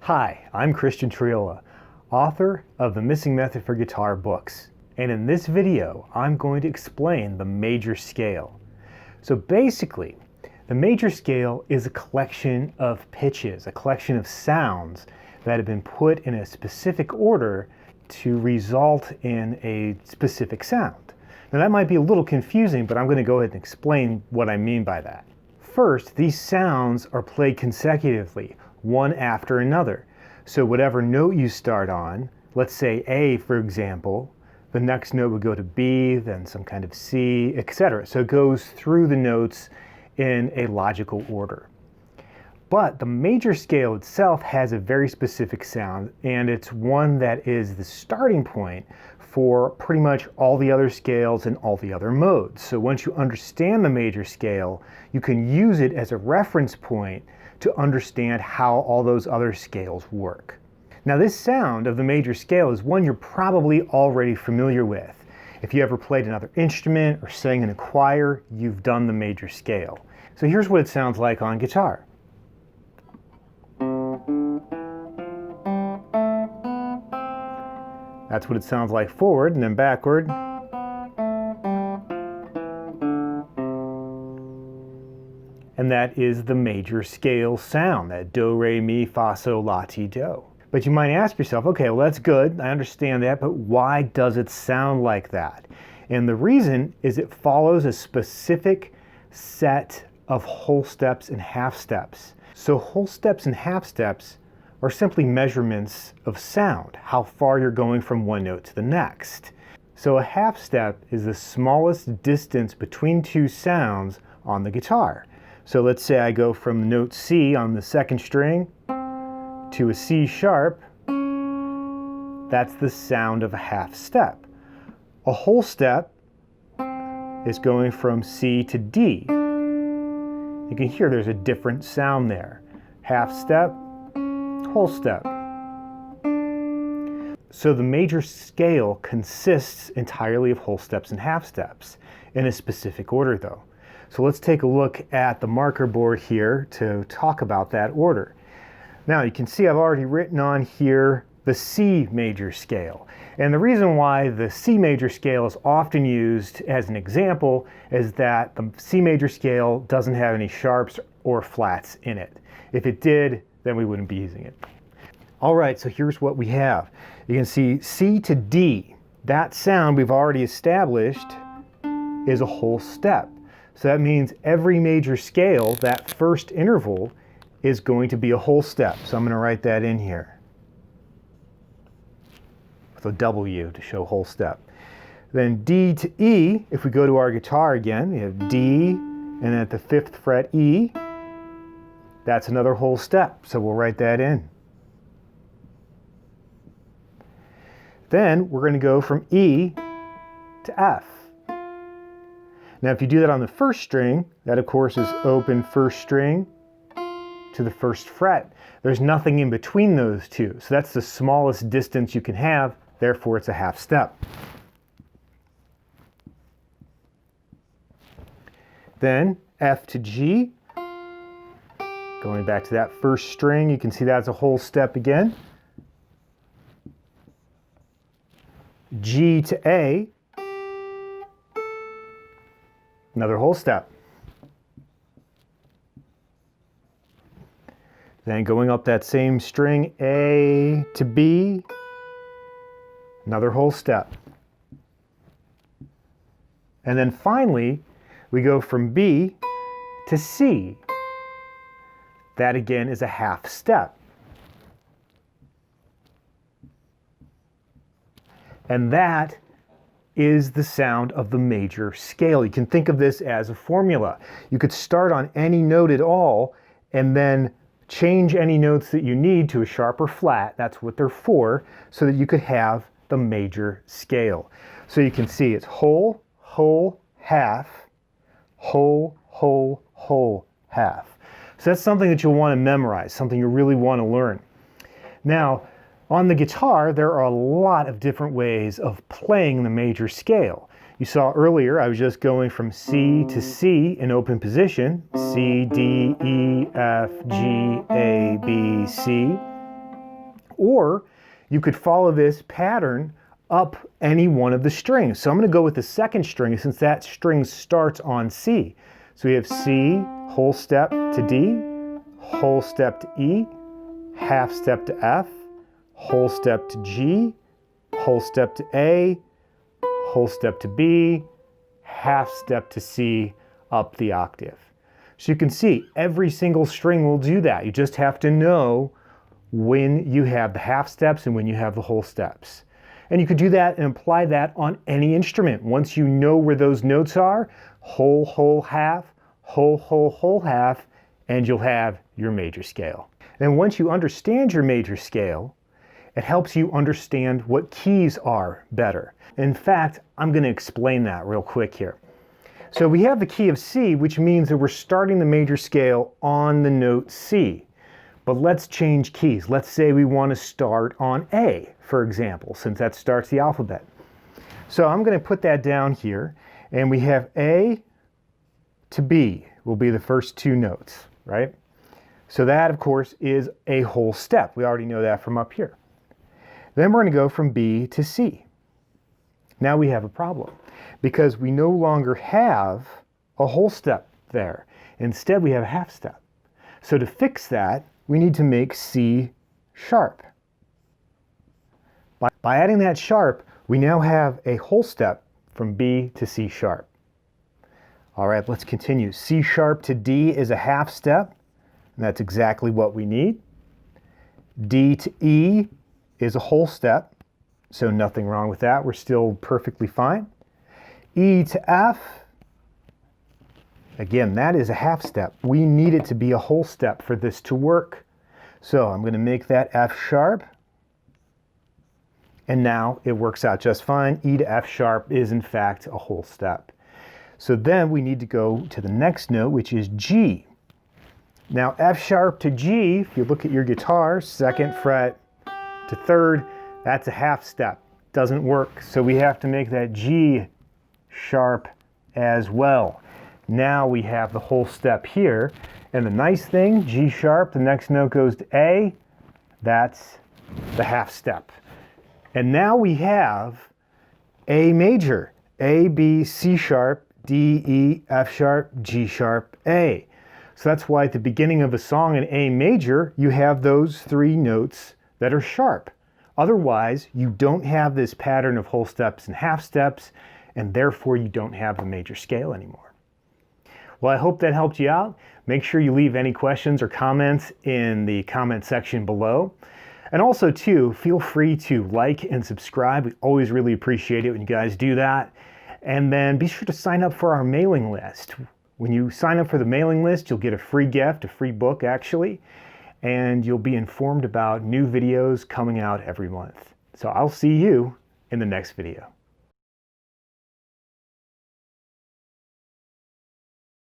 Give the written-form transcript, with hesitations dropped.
Hi, I'm Christian Triola, author of the Missing Method for Guitar books. And in this video, I'm going to explain the major scale. So basically, the major scale is a collection of pitches, a collection of sounds that have been put in a specific order to result in a specific sound. Now that might be a little confusing, but I'm going to go ahead and explain what I mean by that. First, these sounds are played consecutively, one after another. So whatever note you start on, let's say A, for example, the next note would go to B, then some kind of C, etc. So it goes through the notes in a logical order. But the major scale itself has a very specific sound, and it's one that is the starting point for pretty much all the other scales and all the other modes. So once you understand the major scale, you can use it as a reference point to understand how all those other scales work. Now this sound of the major scale is one you're probably already familiar with. If you ever played another instrument or sang in a choir, you've done the major scale. So here's what it sounds like on guitar. That's what it sounds like forward, and then backward. And that is the major scale sound, that do, re, mi, fa, sol, la, ti, do. But you might ask yourself, okay, well that's good, I understand that, but why does it sound like that? And the reason is it follows a specific set of whole steps and half steps. So whole steps and half steps are simply measurements of sound, how far you're going from one note to the next. So a half step is the smallest distance between two sounds on the guitar. So let's say I go from note C on the second string to a C sharp. That's the sound of a half step. A whole step is going from C to D. You can hear there's a different sound there. Half step, whole step. So the major scale consists entirely of whole steps and half steps, in a specific order though. So let's take a look at the marker board here to talk about that order. Now you can see I've already written on here the C major scale. And the reason why the C major scale is often used as an example is that the C major scale doesn't have any sharps or flats in it. If it did, then we wouldn't be using it. All right, so here's what we have. You can see C to D. That sound we've already established is a whole step. So that means every major scale, that first interval, is going to be a whole step. So I'm going to write that in here with a W to show whole step. Then D to E, if we go to our guitar again, we have D, and then at the 5th fret E, that's another whole step. So we'll write that in. Then we're going to go from E to F. Now if you do that on the first string, that of course is open first string to the 1st fret. There's nothing in between those two. So that's the smallest distance you can have, therefore it's a half step. Then F to G, going back to that first string, you can see that's a whole step again. G to A, another whole step. Then going up that same string, A to B, another whole step. And then finally, we go from B to C. That again is a half step. And that is the sound of the major scale. You can think of this as a formula. You could start on any note at all and then change any notes that you need to a sharp or flat. That's what they're for, so that you could have the major scale. So you can see it's whole, whole, half, whole, whole, whole, half. So that's something that you'll want to memorize, something you really want to learn. Now, on the guitar, there are a lot of different ways of playing the major scale. You saw earlier I was just going from C to C in open position. C, D, E, F, G, A, B, C. Or you could follow this pattern up any one of the strings. So I'm going to go with the second string since that string starts on C. So we have C, whole step to D, whole step to E, half step to F, whole step to G, whole step to A, whole step to B, half step to C, up the octave. So you can see every single string will do that. You just have to know when you have the half steps and when you have the whole steps. And you could do that and apply that on any instrument. Once you know where those notes are, whole, whole, half, whole, whole, whole, half, and you'll have your major scale. And once you understand your major scale, it helps you understand what keys are better. In fact, I'm going to explain that real quick here. So we have the key of C, which means that we're starting the major scale on the note C. But let's change keys. Let's say we want to start on A, for example, since that starts the alphabet. So I'm going to put that down here, and we have A to B will be the first two notes, right? So that, of course, is a whole step. We already know that from up here. Then we're going to go from B to C. Now we have a problem because we no longer have a whole step there. Instead, we have a half step. So to fix that, we need to make C sharp. By adding that sharp, we now have a whole step from B to C sharp. All right, let's continue. C sharp to D is a half step, and that's exactly what we need. D to E is a whole step, so nothing wrong with that. We're still perfectly fine. E to F, again, that is a half step. We need it to be a whole step for this to work. So I'm going to make that F sharp. And now it works out just fine. E to F sharp is in fact a whole step. So then we need to go to the next note, which is G. Now F sharp to G, if you look at your guitar, second fret to third, that's a half step. Doesn't work. So we have to make that G sharp as well. Now we have the whole step here. And the nice thing, G sharp, the next note goes to A. That's the half step. And now we have A major. A, B, C sharp, D, E, F sharp, G sharp, A. So that's why at the beginning of a song in A major, you have those three notes that are sharp. Otherwise, you don't have this pattern of whole steps and half steps, and therefore you don't have the major scale anymore. Well, I hope that helped you out. Make sure you leave any questions or comments in the comment section below. And also, too, feel free to like and subscribe. We always really appreciate it when you guys do that. And then be sure to sign up for our mailing list. When you sign up for the mailing list, you'll get a free gift, a free book actually, and you'll be informed about new videos coming out every month. So I'll see you in the next video.